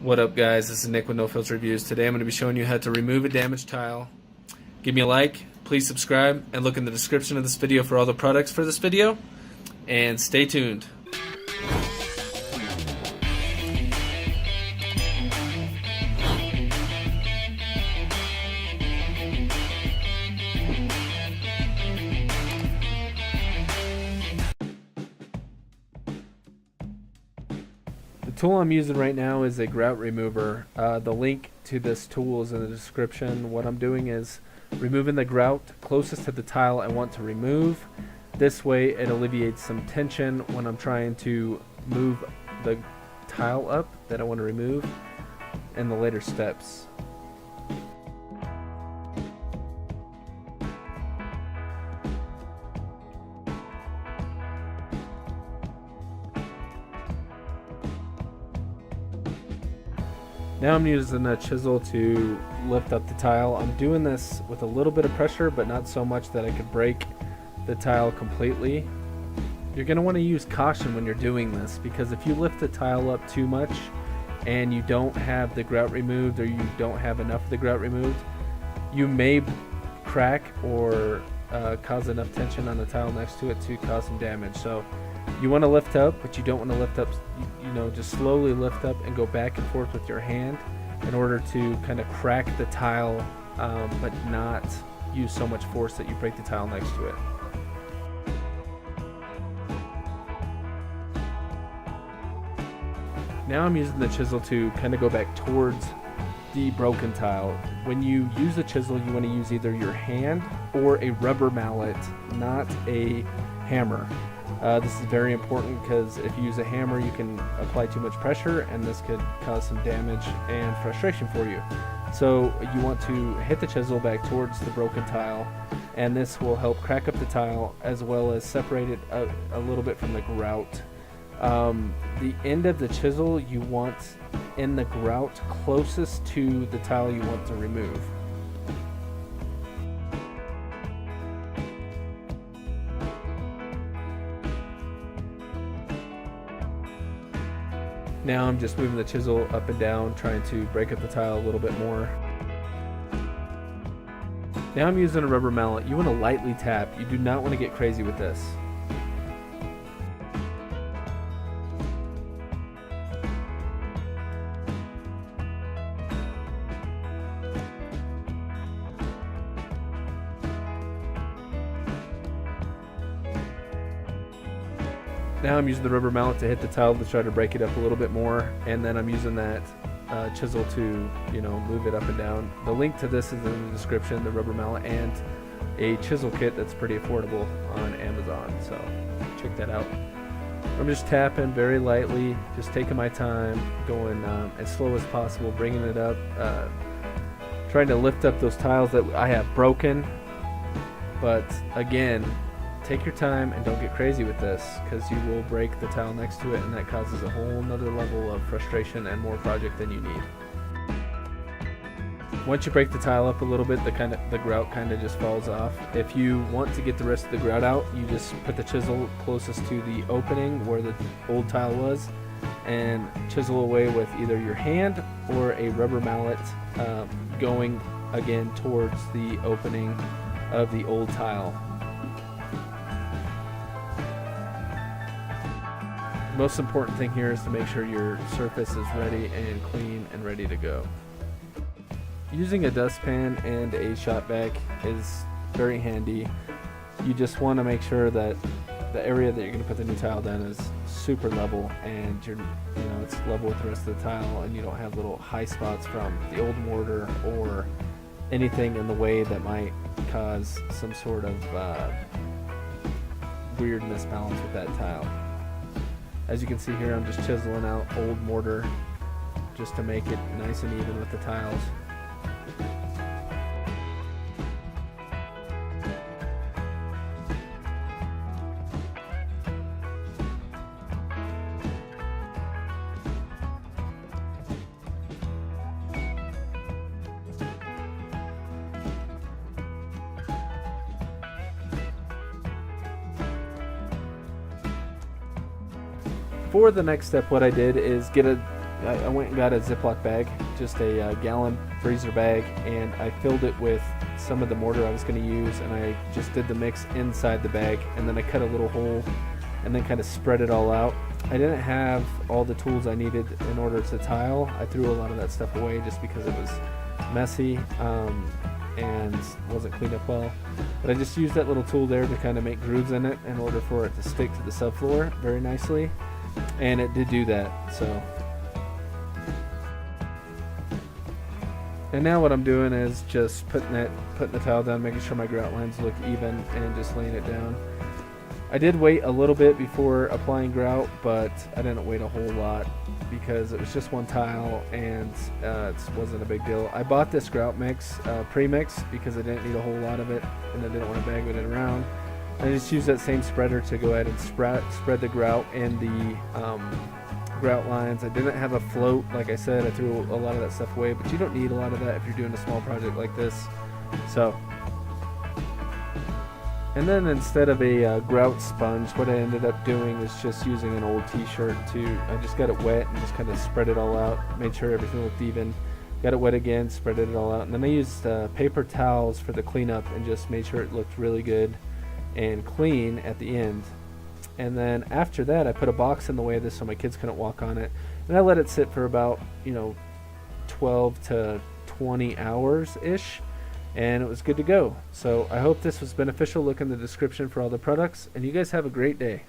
What up, guys? This is Nick with No Filter Reviews. Today I'm going to be showing you how to remove a damaged tile. Give me a like, please subscribe, and look in the description of this video for all the products for this video. And stay tuned. The tool I'm using right now is a grout remover. The link to this tool is in the description. What I'm doing is removing the grout closest to the tile I want to remove. This way it alleviates some tension when I'm trying to move the tile up that I want to remove in the later steps. Now I'm using a chisel to lift up the tile. I'm doing this with a little bit of pressure, but not so much that I could break the tile completely. You're going to want to use caution when you're doing this, because if you lift the tile up too much and you don't have the grout removed, or you don't have enough of the grout removed, you may crack or cause enough tension on the tile next to it to cause some damage. So you want to lift up, but you don't want to lift up, just slowly lift up and go back and forth with your hand in order to kind of crack the tile, but not use so much force that you break the tile next to it. Now I'm using the chisel to kind of go back towards the broken tile. When you use a chisel, you want to use either your hand or a rubber mallet, not a hammer. This is very important because if you use a hammer, you can apply too much pressure, and this could cause some damage and frustration for you. So you want to hit the chisel back towards the broken tile, and this will help crack up the tile as well as separate it a little bit from the grout. The end of the chisel you want in the grout closest to the tile you want to remove. Now I'm just moving the chisel up and down, trying to break up the tile a little bit more. Now I'm using a rubber mallet. You want to lightly tap. You do not want to get crazy with this. Now I'm using the rubber mallet to hit the tile to try to break it up a little bit more, and then I'm using that chisel to, move it up and down. The link to this is in the description, the rubber mallet and a chisel kit that's pretty affordable on Amazon, so check that out. I'm just tapping very lightly, just taking my time, going as slow as possible, bringing it up, trying to lift up those tiles that I have broken, but again, take your time and don't get crazy with this, because you will break the tile next to it, and that causes a whole nother level of frustration and more project than you need. Once you break the tile up a little bit, the grout kind of just falls off. If you want to get the rest of the grout out, you just put the chisel closest to the opening where the old tile was and chisel away with either your hand or a rubber mallet, going again towards the opening of the old tile. The most important thing here is to make sure your surface is ready and clean and ready to go. Using a dustpan and a shop vac is very handy. You just want to make sure that the area that you're going to put the new tile down is super level, and it's level with the rest of the tile, and you don't have little high spots from the old mortar or anything in the way that might cause some sort of weird misbalance with that tile. As you can see here, I'm just chiseling out old mortar just to make it nice and even with the tiles. For the next step, what I did is get a I went and got a Ziploc bag, just a gallon freezer bag, and I filled it with some of the mortar I was going to use, and I just did the mix inside the bag, and then I cut a little hole and then kind of spread it all out. I didn't have all the tools I needed in order to tile. I threw a lot of that stuff away just because it was messy and wasn't cleaned up well. But I just used that little tool there to kind of make grooves in it in order for it to stick to the subfloor very nicely, and it did do that. So. And now what I'm doing is just putting the tile down, making sure my grout lines look even, and just laying it down. I did wait a little bit before applying grout, but I didn't wait a whole lot because it was just one tile and it wasn't a big deal. I bought this grout mix, pre-mix, because I didn't need a whole lot of it and I didn't want to bag it around. I just used that same spreader to go ahead and spread the grout in the grout lines. I didn't have a float, like I said. I threw a lot of that stuff away, but you don't need a lot of that if you're doing a small project like this. So, and then instead of a grout sponge, what I ended up doing is just using an old t-shirt I just got it wet and just kind of spread it all out, made sure everything looked even, got it wet again, spread it all out, and then I used paper towels for the cleanup and just made sure it looked really good and clean at the end. And then after that, I put a box in the way of this so my kids couldn't walk on it, and I let it sit for about 12 to 20 hours ish, and it was good to go. So I hope this was beneficial. Look in the description for all the products, and you guys have a great day.